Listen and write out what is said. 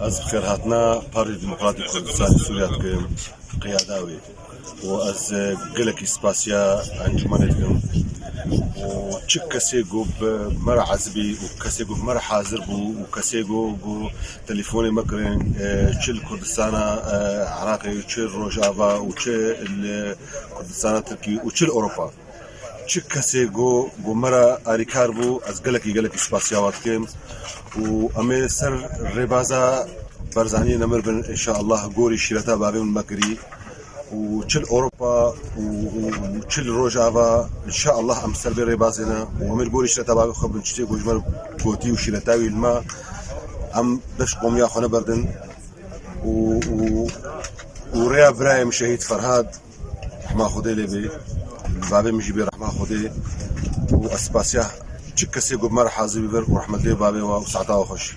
از بخیر هاتنا پارتی دموکراتی کردستان سوریه دکم قیاداوی و از گلکی سپاسیا انجمنت کم و چه کسی گو مرا عزبی و کسی گو مرا حاضر بو و کسی گو تلفونی مکرین چه کردستان عراقی چه روجاوا و چه کردستان ترکی و چه اروپا چه کسی گو مرا آریکار بو از گلکی سپاسیا وات کم و امی سر ربازا برزانی نمر بن ان شاء الله گوری شیرتا بابی من مکری و چل اوروبا و چل روجاوا ان شاء الله ام سر ربازنا و امر گوری شیرتا بابی خب نشتی گوجمر گوتی و شیرتاوی الما ام دش قوم يا خنا بردن و ريا ابراهيم شهيد فرهاد رحمه خدي لبي بابي مجيبي رحمه خدي و اسباسيا چه کسی گو مر حاضر بر و رحمت الله بابی و سعدا و خوش